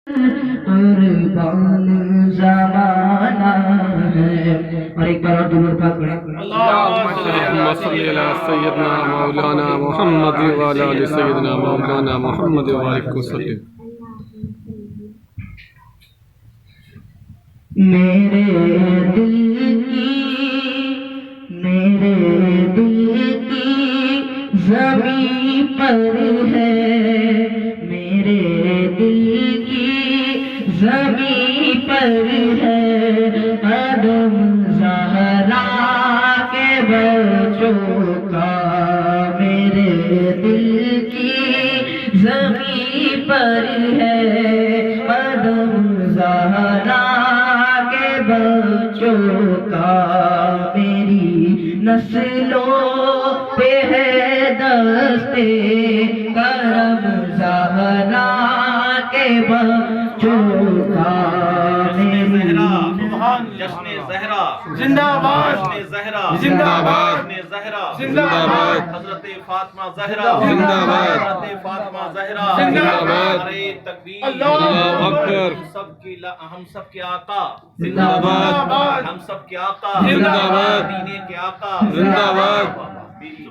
قربان زمانہ ہے. اور ایک بار اور درود پاک پڑھیں. اللهم صل على سيدنا مولانا محمد وعلى آل سيدنا مولانا محمد وبارك وسلم. میرے دل کی زمین پر ہے، میرے دل کی زمین پر ہے قدم زہرا کے بچوں کا. میرے دل کی زمین پر ہے قدم زہرا کے بچوں کا. میری نسلوں پہ ہے دستے کرم زہرا کے بچوں کا. جشن زہرا زندہ باد، جشن زہرا زندہ باد، جشن زہرا زندہ باد، حضرت فاطمہ زہرا زندہ باد، حضرت فاطمہ زہرا زندہ باد، نعرہ تکبیر اللہ اکبر، ہم سب کے آقا زندہ باد، ہم سب کے آقا زندہ باد، مدینے کے آقا زندہ باد.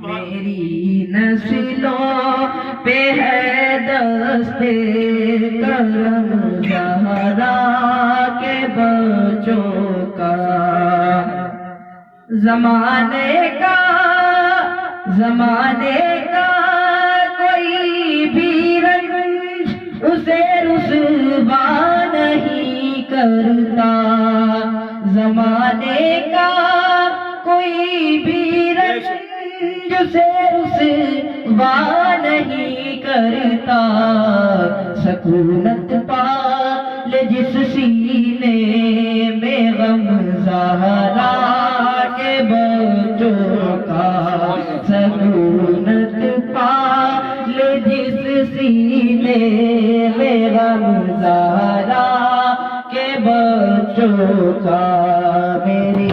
میری نسلوں پہ ہے دستے کرم زہرا کے بچوں کا. زمانے کا کوئی بھی رنج اسے رسوا نہیں کرتا. زمانے کا کوئی بھی رنج سے رسوا نہیں کرتا. سکونت پال جس سینے میں غم زہرا کے بچوں کا. سکونت پال جس سینے میں غم زہرا کے بچوں کا. میرے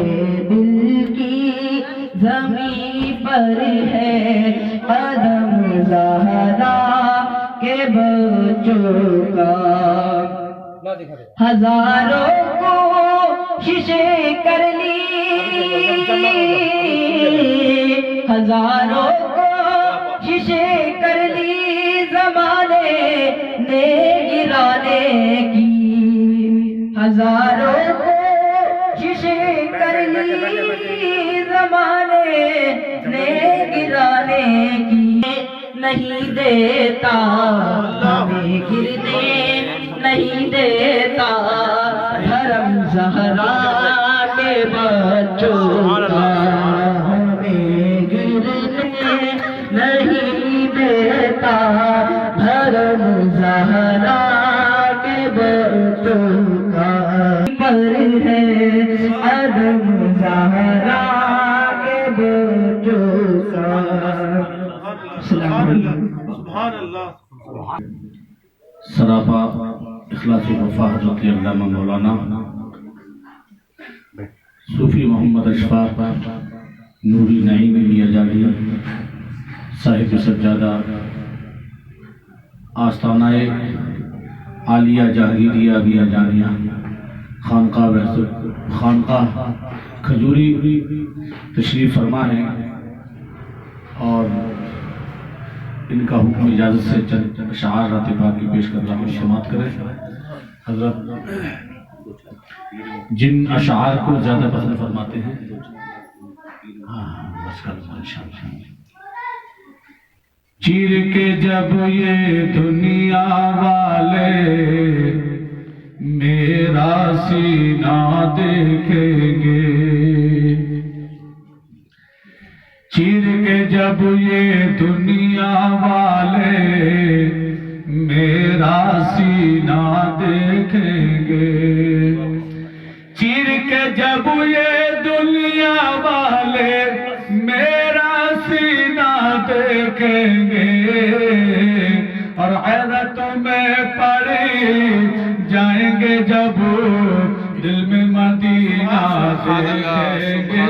دل کی زمین پر ہے قدم زہرا کے بچوں کا. ہزاروں کوششیں کر لی، ہزاروں کوششیں کر لی زمانے نے گرانے کی. ہزاروں کوششیں کر لی زمانے نے گرانے کی. نہیں دیتا ہمیں گرنے نہیں دیتا حرم زہرا کے بچوں کا. ہمیں گرنے نہیں دیتا حرم زہرا کے بچوں کا. پر ہے قدم زہرا کے بچوں کا. سبحان اللہ. سراپا اخلاص وفا حضرت علامہ مولانا صوفی محمد اشفاق نوری نعیم میاں جانی صاحب سجادہ آستانہ عالیہ جہانگیریہ میاں جانیہ خانقاہ کھجوری تشریف فرما ہے، اور ان کا حکم اجازت سے چند اشعار رات پاک کی پیش کر رہا ہوں، سماعت کریں. حضرت جن اشعار کو زیادہ پسند فرماتے ہیں بس کر دو انشاءاللہ. چیر کے جب یہ دنیا والے میرا سینہ دیکھیں گے، چیر کے جب یہ دنیا والے میرا سینہ دیکھیں گے، چیر کے جب یہ دنیا والے میرا سینہ دیکھیں گے، اور حیرت میں پڑے جائیں گے جب دل میں مدینہ دیکھیں گے،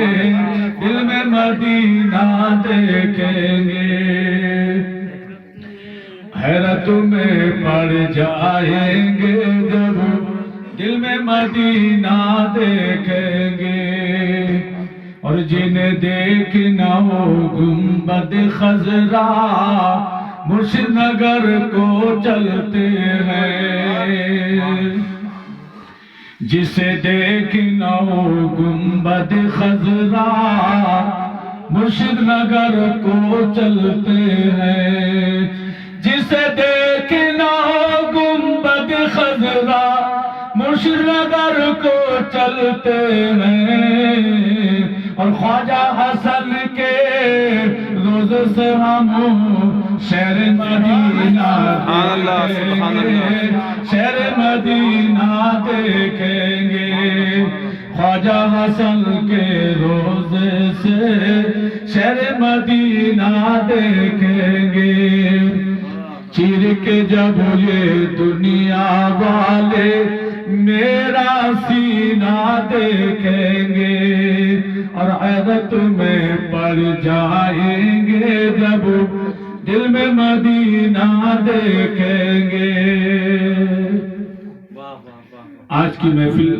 دل میں مدینہ دیکھیں گے. حیرت میں پڑ جائیں گے جب دل میں مدینہ دیکھیں گے، اور جنہیں دیکھنا وہ گنبد خضرا مرشد نگر کو چلتے ہیں، جسے دیکھنا وہ گنبد خضرا مرشد نگر کو چلتے ہیں، جسے دیکھنا ہو گنبد خضرا مرشد نگر کو چلتے ہیں، اور خواجہ حسن کے روز سے ہم شہر مدینہ دیکھیں گے، شہر مدینہ دیکھیں گے، خواجہ حسن کے روزے سے شہر مدینہ دیکھیں گے، چیر کے جب یہ دنیا والے میرا سینہ دیکھیں گے، اور حیرت میں پڑ جائیں گے جب دل میں مدینہ دیکھیں گے۔ آج کی محفل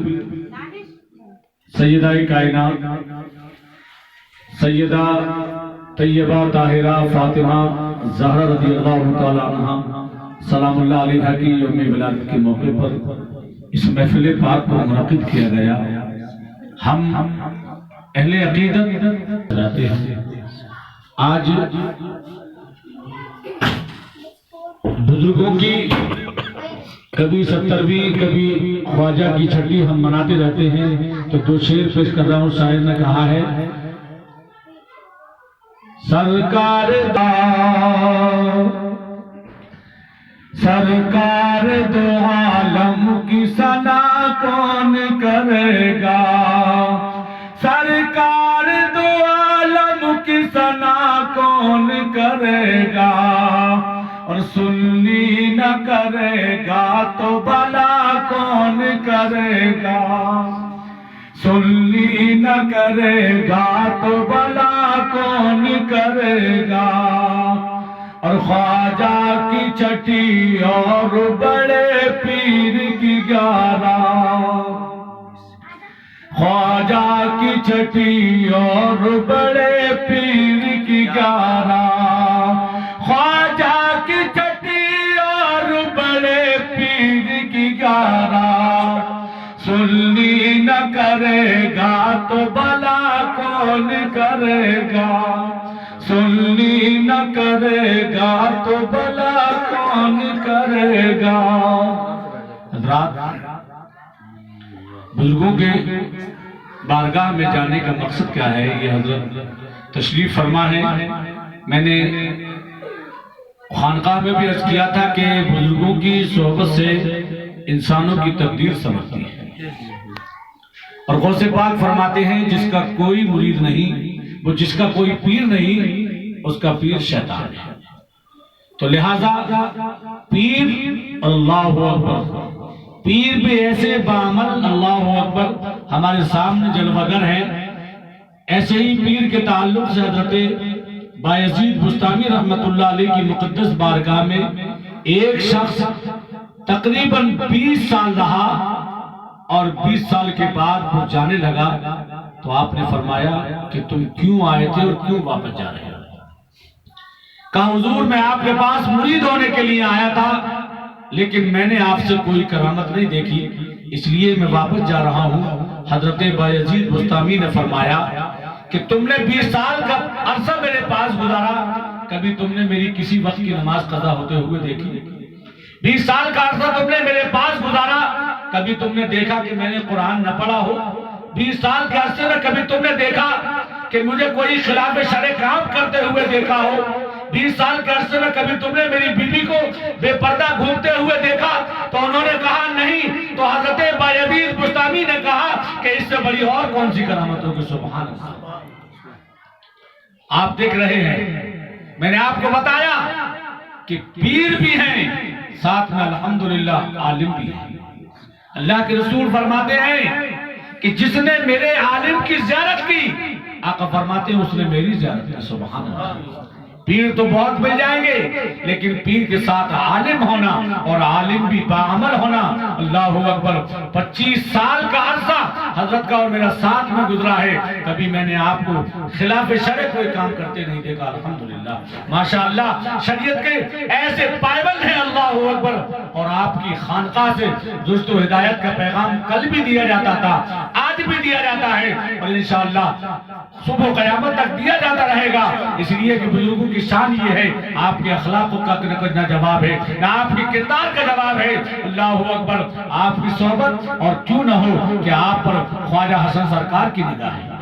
سیدہ کائنات سیدہ طیبہ طاہرہ فاطمہ زہرا رضی اللہ تعالی عنہا سلام اللہ علیہا کی یوم ولادت کے موقع پر اس محفل پاک کو منعقد کیا گیا۔ ہم اہل عقیدت رہتے ہیں، آج بزرگوں کی کبھی 70ویں کبھی خواجہ کی چھٹی ہم مناتے رہتے ہیں، تو دو شعر پیش کر رہا ہوں۔ شاعر نے کہا ہے، سرکار دو عالم کی ثنا کون کرے گا، سرکار دو عالم کی ثنا کون کرے گا، اور سنی نہ کرے گا تو بھلا کون کرے گا، سنی نہ کرے گا تو بھلا کون کرے گا، اور خواجہ کی چھٹی اور بڑے پیر کی 11، خواجہ کی چھٹی اور بڑے پیر کی 11، خواجہ کی چھٹی اور بڑے پیر کی 11، سنی نہ کرے گا تو بھلا کون کرے گا، سنی نہ کرے گا تو بھلا کون کرے گا۔ حضرات، بزرگوں کے بارگاہ میں جانے کا مقصد کیا ہے؟ یہ حضرت تشریف فرما ہے۔ میں نے خانقاہ میں بھی عرض کیا تھا کہ بزرگوں کی صحبت سے انسانوں کی تقدیر سمجھتی ہے، اور غوث پاک فرماتے ہیں جس کا کوئی مرید نہیں، وہ جس کا کوئی پیر نہیں، اس کا پیر شیطان ہے۔ تو لہذا پیر اللہ اکبر، پیر بھی ایسے بعمل اللہ اکبر ہمارے سامنے جلوگر ہیں۔ ایسے ہی پیر کے تعلق سے حضرت بایزید بستامی رحمت اللہ علیہ کی مقدس بارگاہ میں ایک شخص تقریباً 20 سال رہا، اور 20 سال کے بعد وہ جانے لگا، تو آپ نے فرمایا کہ تم کیوں آئے تھے اور کیوں واپس جا رہے ہو؟ کہا حضور میں آپ کے پاس مرید ہونے کے لیے آیا تھا، لیکن میں نے آپ سے کوئی کرامت نہیں دیکھی، اس لیے میں واپس جا رہا ہوں۔ حضرت بایزید بستامی نے فرمایا کہ تم نے 20 سال کا عرصہ میرے پاس گزارا، کبھی تم نے میری کسی وقت کی نماز قضا ہوتے ہوئے دیکھی؟ 20 سال کا عرصہ تم نے میرے پاس گزارا، کبھی تم نے دیکھا کہ میں نے قرآن نہ پڑھا ہو؟ 20 سال کے عرصے میں کبھی تم نے دیکھا کہ مجھے کوئی خلاف شرع کام کرتے ہوئے دیکھا ہو؟ 20 سال کے عرصے میں کبھی تم نے میری بیوی کو بے پردہ گھومتے ہوئے دیکھا؟ تو انہوں نے کہا نہیں۔ تو حضرت بایزید بستامی نے کہا کہ اس سے بڑی اور کون سی کرامت ہوگی؟ سبحان اللہ۔ آپ دیکھ رہے ہیں، میں نے آپ کو بتایا کہ پیر بھی ہیں، ساتھ میں الحمدللہ عالم بھی ہیں۔ اللہ کے رسول فرماتے ہیں کہ جس نے میرے عالم کی زیارت کی، آقا فرماتے ہیں اس نے میری زیارت کی۔ سبحان اللہ۔ پیر تو بہت مل جائیں گے لیکن پیر کے ساتھ عالم ہونا اور عالم بھی باعمل ہونا. اللہ اکبر. 25 سال کا عرصہ حضرت کا اور میرا ساتھ میں گزرا ہے. کبھی میں نے آپ کو خلاف شرع کوئی کام کرتے نہیں دیکھا. الحمدللہ ماشاءاللہ شریعت کے ایسے پائبند ہیں. اللہ اکبر. اور آپ کی خانقاہ سے درست و ہدایت کا پیغام کل بھی دیا جاتا تھا, آج بھی دیا جاتا ہے اور انشاءاللہ صبح قیامت تک دیا جاتا رہے گا. اس لیے کہ بزرگوں کی شان یہ ہے آپ کے اخلاق کا نہ جواب ہے نہ آپ کے کردار کا جواب ہے. اللہ اکبر. آپ کی صحبت اور کیوں نہ ہو کہ آپ پر خواجہ حسن سرکار کی نگاہ ہے.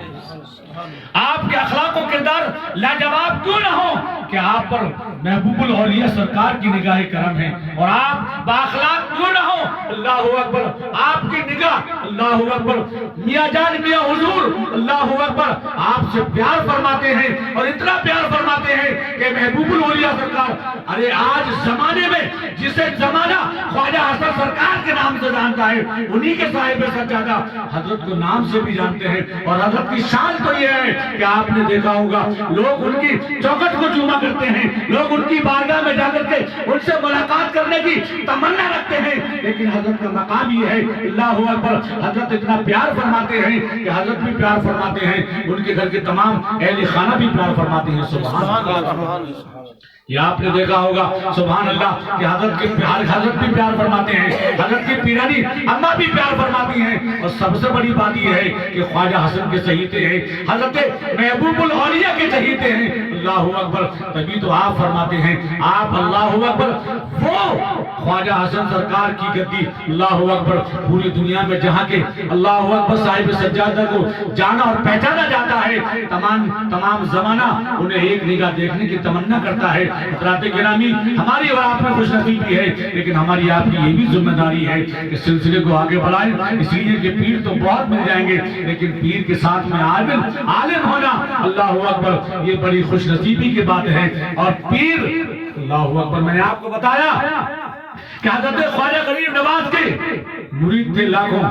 آپ کے اخلاق و کردار لاجواب کیوں نہ ہو کہ آپ پر محبوب الاولیاء سرکار کی نگاہ کرم ہے اور آپ بااخلاق کیوں نہ ہو. اللہ اکبر. آپ کی نگاہ اللہ اکبر میاں جان میاں حضور اللہ اکبر آپ سے پیار فرماتے ہیں اور اتنا پیار فرماتے ہیں کہ محبوب الاولیاء سرکار ارے آج زمانے میں جسے زمانہ خواجہ حسن سرکار کے نام سے جانتا ہے انہی کے صاحب سجادہ حضرت کو نام سے بھی جانتے ہیں. اور حضرت کی شان تو یہ ہے کہ آپ نے دیکھا ہوگا لوگ ان کی چوکھٹ کو چوما کرتے ہیں, لوگ ان کی بارگاہ میں جا کر کے ان سے ملاقات کرنے کی تمنا رکھتے ہیں, لیکن حضرت کا مقام یہ ہے. اللہ اکبر. حضرت اتنا پیار فرماتے ہیں کہ حضرت بھی پیار فرماتے ہیں, ان کے گھر کے تمام اہل خانہ بھی پیار فرماتے ہیں. سبحان اللہ. یہ آپ نے دیکھا ہوگا سبحان اللہ کہ حضرت بھی پیار فرماتے ہیں, حضرت کی پیرانی اماں بھی پیار فرماتی ہیں. اور سب سے بڑی بات یہ ہے کہ خواجہ حسن کے چہیتے ہیں, حضرت محبوب الاولیاء کے چہیتے ہیں. اللہ اکبر. تبھی تو آپ فرماتے ہیں آپ اللہ اکبر وہ خواجہ حسن سرکار کی گدی اللہ اکبر پوری دنیا میں جہاں کے اللہ اکبر صاحب سجادہ کو جانا اور پہچانا جاتا ہے, تمام زمانہ انہیں ایک نگاہ دیکھنے کی تمنا کرتا ہے. حضرات گرامی ہماری اور آپ میں خوش نصیبی ہے لیکن ہماری آپ کی یہ بھی ذمہ داری ہے کہ سلسلے کو آگے بڑھائیں. اس لیے کہ پیر تو بہت مل جائیں گے لیکن پیر کے ساتھ میں عالم ہونا اللہ اکبر یہ بڑی خوش نصیبی کی بات ہے. اور پیر اللہ اکبر میں نے آپ کو بتایا کہ حضرت خواجہ غریب نواز کے مرید تھے لاکھوں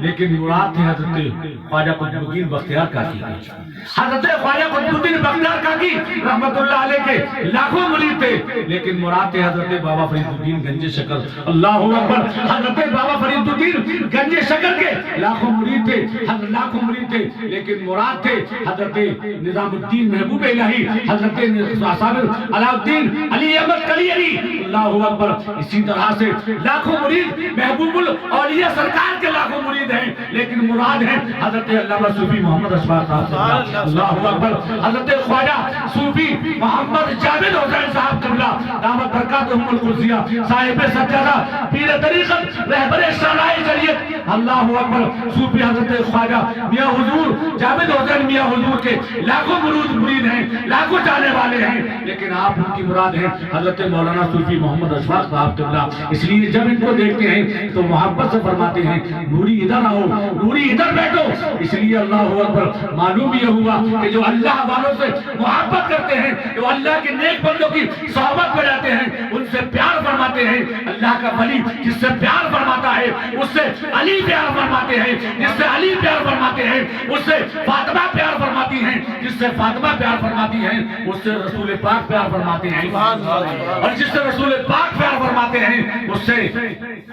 لیکن مراد تھے حضرت خواجہ قطب الدین بختیار کاکی. حضرت خواجہ قطب الدین بختیار کاکی رحمت اللہ علیہ کے لاکھوں مرید تھے لیکن مراد تھے حضرت بابا فرید الدین گنج شکر. اللہ اکبر. حضرت بابا فرید الدین گنج شکر کے لاکھوں مرید تھے لیکن مراد تھے حضرت نظام الدین محبوب الہی, حضرت صابر علاء الدین علی احمد کلی علی. اللہ اکبر. اسی طرح سے لاکھوں مرید محبوب الاولیاء سرکار کے لاکھوں مرید ہیں لیکن مراد ہیں حضرت علامہ صوفی محمد اشفاق صاحب. اللہ اکبر. حضرت خواجہ صوفی محمد جاوید حسین صاحب قبلہ دامت برکاتہم القدسیہ صاحب سجادہ پیر طریقت رہبر شرائع شریعت. اللہ اکبر. صوفی حضرت خواجہ میاں حضور جاوید حسین میاں حضور کے لاکھوں مرید ہیں, لاکھوں جانے والے ہیں لیکن آپ ان کی مراد ہیں حضرت مولانا صوفی محمد اشفاق صاحب قبلہ. اس لیے جب ان کو دیکھتے ہیں تو محبت سے فرماتے ہیں نوری ادھر آؤ, نوری ادھر بیٹھو. اس لیے اللہ اکبر معلوم یہ ہوا کہ جو اللہ والوں سے محبت کرتے ہیں, جو اللہ کے نیک بندوں کی صحبت میں رہتے ہیں ان سے پیار فرماتے ہیں. اللہ کا ولی جس سے پیار فرماتا ہے اس سے علی پیار فرماتے ہیں, جس سے علی پیار فرماتے ہیں اس سے فاطمہ پیار فرماتی ہیں, جس سے فاطمہ پیار فرماتی ہیں اس سے رسول پاک پیار فرماتے ہیں, اور جس سے رسول پاک پیار فرماتے ہیں اس سے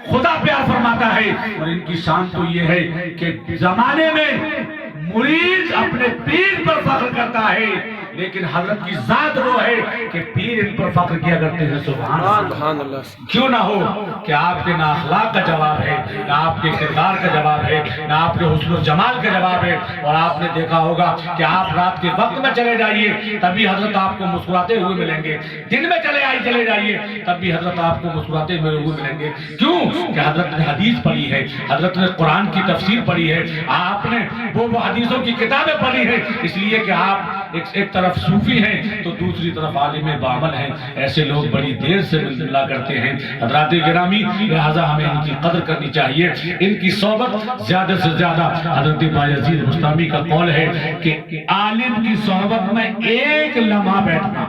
خدا پیار فرماتا ہے. اور ان کی شان تو یہ ہے کہ زمانے میں مرید اپنے پیر پر فخر کرتا ہے لیکن حضرت کی ذات وہ ہے کہ پیر ان پر فخر کیا کرتے ہیں. سبحان اللہ. کیوں نہ ہو کہ آپ کے نہ اخلاق کا جواب ہے, نہ آپ کے کردار کا جواب ہے, نہ آپ کے حسن و جمال کا جواب ہے. اور آپ نے دیکھا ہوگا کہ آپ رات کے وقت میں چلے جائیے تبھی حضرت آپ کو مسکراتے ہوئے ملیں گے, دن میں چلے جائیے تب بھی حضرت آپ کو مسکراتے ہوئے ملیں گے. کیوں کہ حضرت نے حدیث پڑھی ہے, حضرت نے قرآن کی تفسیر پڑھی ہے, آپ نے وہ حدیثوں کی کتابیں پڑھی ہیں. اس لیے کہ آپ ایک طرف صوفی ہیں تو دوسری طرف عالم باعمل ہیں. ایسے لوگ بڑی دیر سے ملا کرتے ہیں. حضرات گرامی لہذا ہمیں ان کی قدر کرنی چاہیے, ان کی صحبت زیادہ سے زیادہ. حضرت بایزید بستامی کا قول ہے کہ عالم کی صحبت میں ایک لمحہ بیٹھنا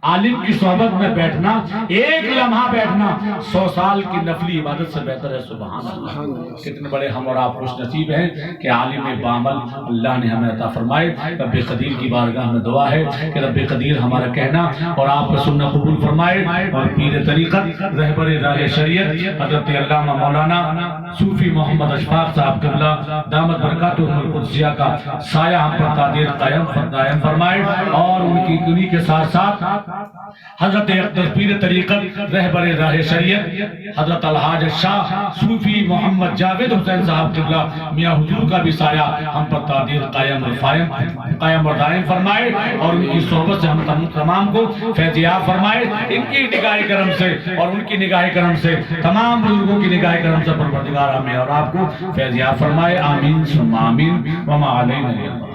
عالم کی صحبت میں بیٹھنا، ایک لمحہ بیٹھنا 100 سال کی نفلی عبادت سے بہتر ہے۔ سبحان اللہ، کتنے بڑے ہم اور آپ خوش نصیب ہیں کہ عالم بامل اللہ نے ہمیں عطا فرمائے۔ رب قدیر کی بارگاہ میں دعا ہے کہ رب قدیر ہمارا کہنا اور آپ کا سننا قبول فرمائے، اور پیر طریقت رہبر راہ شریعت حضرت علامہ مولانا صوفی محمد اشفاق صاحب قبلہ دامت برکاتہ القدسیہ کا سایہ ہم پر قادر قائم فرمائے، اور ان کی انہی کے ساتھ ساتھ حضرت اقدس پیر طریقت رہبر راہ شریعت حضرت الحاج شاہ صوفی محمد جاوید حسین صاحب قبلہ میاں حضور کا بھی سایہ ہم پر قادر قائم اور دائم فرمائے، اور ان کی صحبت سے ہم تمام کو فیض یاب فرمائے۔ ان کی نگاہ کرم سے اور ان کی نگاہ کرم سے تمام بزرگوں کی نگاہ کرم سے پروردگار ہمیں اور آپ کو فیض یاب فرمائے۔ آمین ثم آمین وما علینا۔